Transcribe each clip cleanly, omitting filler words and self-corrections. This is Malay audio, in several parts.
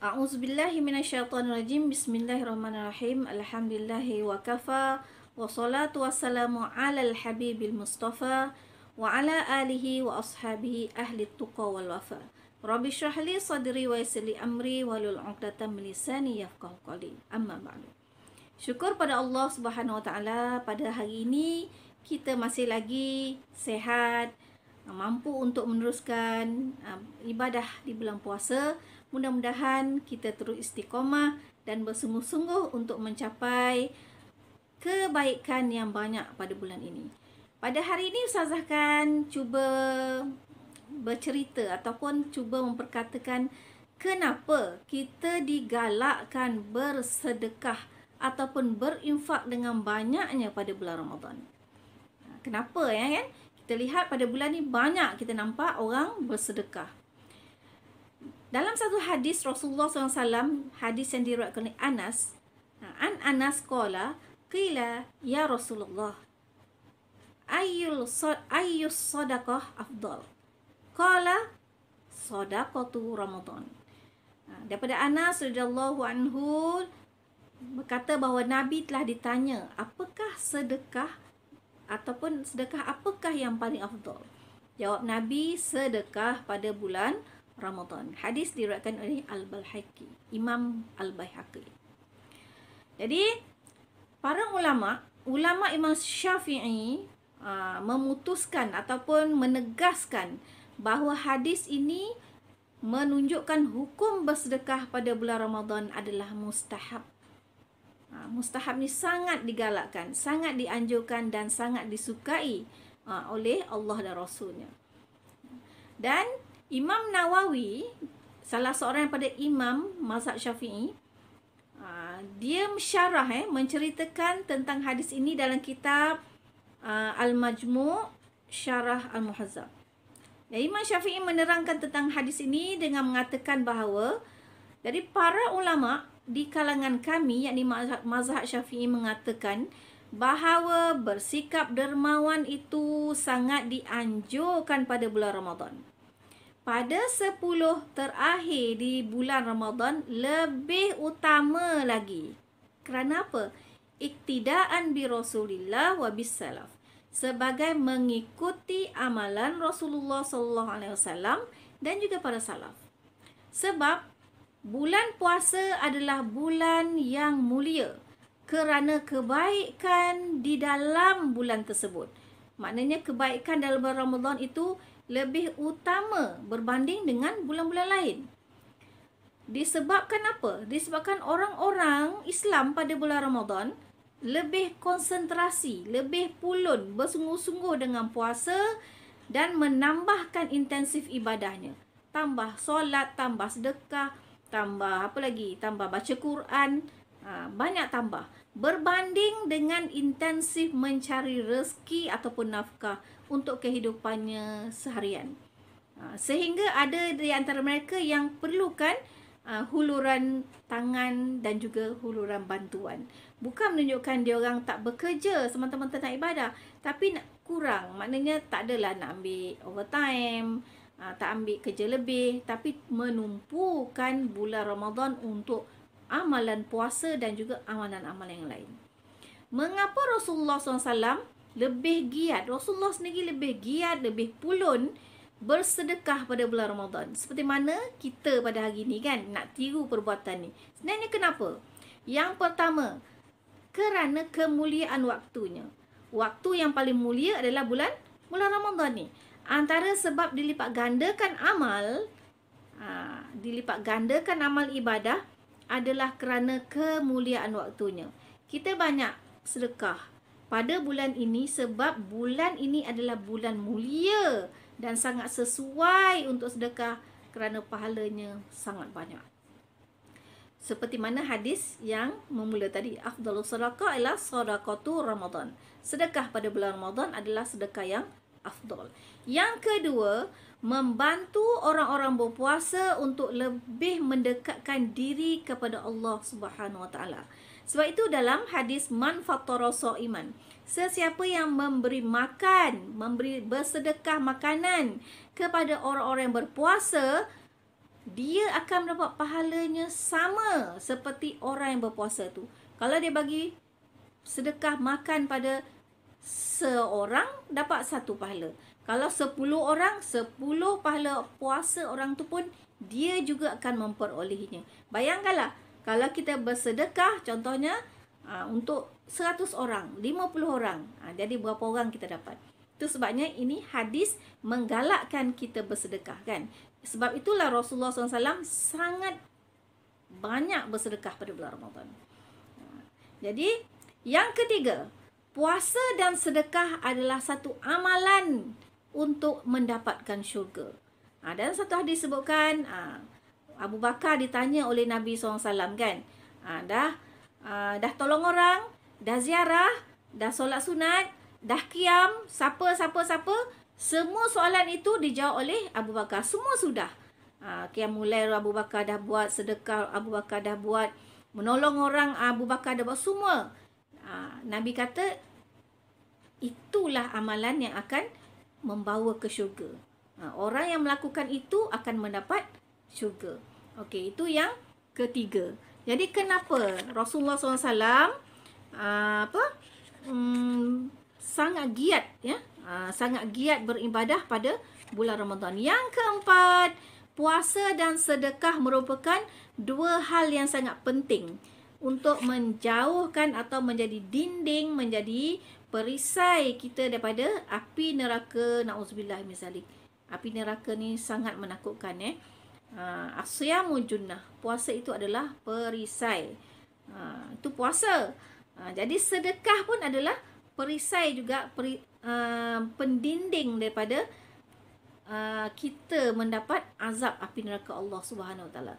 A'udzubillahi minasyaitonirrajim. Bismillahirrahmanirrahim. Alhamdulillahi wa kafa. Wassalatu wassalamu alal habibil mustafa wa ala alihi wa ashabihi ahli tuqa wal wafa. Rabbi shrah li sadri wa yassir li amri wahlul 'uqdatam min lisani yafqahu qawli. Amma ba'du. Syukur pada Allah Subhanahu wa taala, pada hari ini kita masih lagi sehat, mampu untuk meneruskan ibadah di bulan puasa. Mudah-mudahan kita terus istiqamah dan bersungguh-sungguh untuk mencapai kebaikan yang banyak pada bulan ini. Pada hari ini Ustazah akan cuba bercerita ataupun cuba memperkatakan kenapa kita digalakkan bersedekah ataupun berinfak dengan banyaknya pada bulan Ramadan. Kenapa ya kan? Kita lihat pada bulan ni banyak kita nampak orang bersedekah. Dalam satu hadis Rasulullah SAW, hadis yang diriwayatkan oleh Anas, Anas qala qila ya Rasulullah ayyus sadaqah afdal? Qala sadaqatu Ramadan. Daripada Anas radhiyallahu anhu berkata bahawa Nabi telah ditanya, apakah sedekah ataupun sedekah apakah yang paling afdal? Jawab Nabi, sedekah pada bulan Ramadan. Hadis diriwayatkan oleh Al-Baihaqi, Imam Al-Baihaqi. Jadi para ulama Imam Syafi'i memutuskan ataupun menegaskan bahawa hadis ini menunjukkan hukum bersedekah pada bulan Ramadan adalah mustahab. Mustahab ni sangat digalakkan, sangat dianjurkan dan sangat disukai oleh Allah dan Rasulnya. Dan Imam Nawawi, salah seorang daripada imam mazhab Syafi'i, dia mensyarah menceritakan tentang hadis ini dalam kitab Al-Majmu' Syarah Al-Muhazzab. Imam Syafi'i menerangkan tentang hadis ini dengan mengatakan bahawa dari para ulama di kalangan kami, yakni mazhab Syafi'i, mengatakan bahawa bersikap dermawan itu sangat dianjurkan pada bulan Ramadan. Pada 10 terakhir di bulan Ramadan lebih utama lagi. Kerana apa? Iktidaan bi Rasulillah wa bis salaf. Sebagai mengikuti amalan Rasulullah SAW dan juga para salaf. Sebab bulan puasa adalah bulan yang mulia kerana kebaikan di dalam bulan tersebut. Maknanya kebaikan dalam bulan Ramadan itu lebih utama berbanding dengan bulan-bulan lain. Disebabkan apa? Disebabkan orang-orang Islam pada bulan Ramadan lebih konsentrasi, lebih pulun, bersungguh-sungguh dengan puasa dan menambahkan intensif ibadahnya. Tambah solat, tambah sedekah, tambah apa lagi? Tambah baca Quran, banyak tambah. Berbanding dengan intensif mencari rezeki ataupun nafkah untuk kehidupannya seharian. Sehingga ada di antara mereka yang perlukan huluran tangan dan juga huluran bantuan. Bukan menunjukkan dia orang tak bekerja semata-mata nak ibadah, tapi nak kurang. Maknanya tak adalah nak ambil overtime, tak ambil kerja lebih, tapi menumpukan bulan Ramadan untuk amalan puasa dan juga amalan-amalan yang lain. Mengapa Rasulullah SAW lebih giat? Rasulullah sendiri lebih giat, lebih pulun bersedekah pada bulan Ramadan. Seperti mana kita pada hari ini kan nak tiru perbuatan ni. Sebenarnya kenapa? Yang pertama, kerana kemuliaan waktunya. Waktu yang paling mulia adalah bulan Ramadan ni. Antara sebab dilipat gandakan amal ibadah adalah kerana kemuliaan waktunya. Kita banyak sedekah pada bulan ini sebab bulan ini adalah bulan mulia dan sangat sesuai untuk sedekah kerana pahalanya sangat banyak. Seperti mana hadis yang memula tadi, afdalus sadaqah ila sadaqatu Ramadan. Sedekah pada bulan Ramadan adalah sedekah yang afdal. Yang kedua, membantu orang-orang berpuasa untuk lebih mendekatkan diri kepada Allah Subhanahu Wa Taala. Sebab itu dalam hadis man fattara shaiman, sesiapa yang memberi bersedekah makanan kepada orang-orang yang berpuasa, dia akan mendapat pahalanya sama seperti orang yang berpuasa tu. Kalau dia bagi sedekah makan pada seorang, dapat 1 pahala. Kalau 10 orang, 10 pahala puasa orang tu pun dia juga akan memperolehnya. Bayangkanlah, kalau kita bersedekah contohnya untuk 100 orang, 50 orang, jadi berapa orang kita dapat? Itu sebabnya ini hadis menggalakkan kita bersedekah, kan? Sebab itulah Rasulullah SAW sangat banyak bersedekah pada bulan Ramadan. Jadi, yang ketiga, puasa dan sedekah adalah satu amalan untuk mendapatkan syurga. Dan satu hadis sebutkan, Abu Bakar ditanya oleh Nabi SAW, kan? Dah tolong orang, dah ziarah, dah solat sunat, dah qiyam, siapa. Semua soalan itu dijawab oleh Abu Bakar. Semua sudah. Qiyamul lail Abu Bakar dah buat, sedekah Abu Bakar dah buat, menolong orang Abu Bakar dah buat, semua. Nabi kata, itulah amalan yang akan membawa ke syurga. Orang yang melakukan itu akan mendapat syurga. Okey, itu yang ketiga. Jadi kenapa Rasulullah SAW sangat giat, ya? Sangat giat beribadah pada bulan Ramadan. Yang keempat, puasa dan sedekah merupakan 2 hal yang sangat penting untuk menjauhkan atau menjadi dinding, menjadi perisai kita daripada api neraka. Na'udzubillah min zalik. Api neraka ni sangat menakutkan, As-siyamu junnah. Puasa itu adalah perisai. Itu puasa. Jadi sedekah pun adalah perisai juga, pendinding daripada kita mendapat azab api neraka Allah Subhanahu Wa Taala.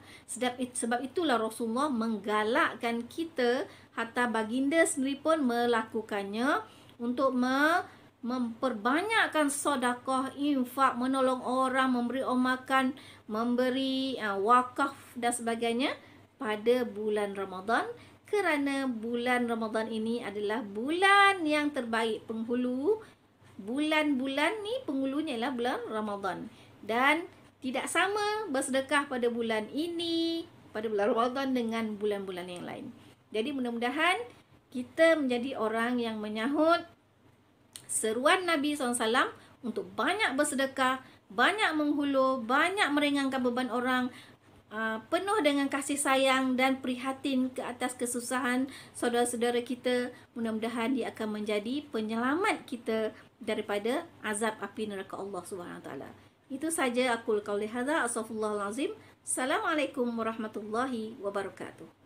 Sebab itulah Rasulullah menggalakkan kita, hatta baginda sendiri pun melakukannya, untuk memperbanyakkan sedekah, infak, menolong orang, memberi orang makan, memberi wakaf dan sebagainya pada bulan Ramadan. Kerana bulan Ramadan ini adalah bulan yang terbaik penghulu. Bulan-bulan ni penghulunya adalah bulan Ramadan. Dan tidak sama bersedekah pada bulan ini, pada bulan Ramadan, dengan bulan-bulan yang lain. Jadi mudah-mudahan kita menjadi orang yang menyahut seruan Nabi SAW untuk banyak bersedekah, banyak menghulu, banyak meringankan beban orang, penuh dengan kasih sayang dan prihatin ke atas kesusahan saudara-saudara kita. Mudah-mudahan dia akan menjadi penyelamat kita daripada azab api neraka Allah Subhanahu Wa Taala. Itu saja aku qauli hadza, astaghfirullahalazim. Assalamualaikum warahmatullahi wabarakatuh.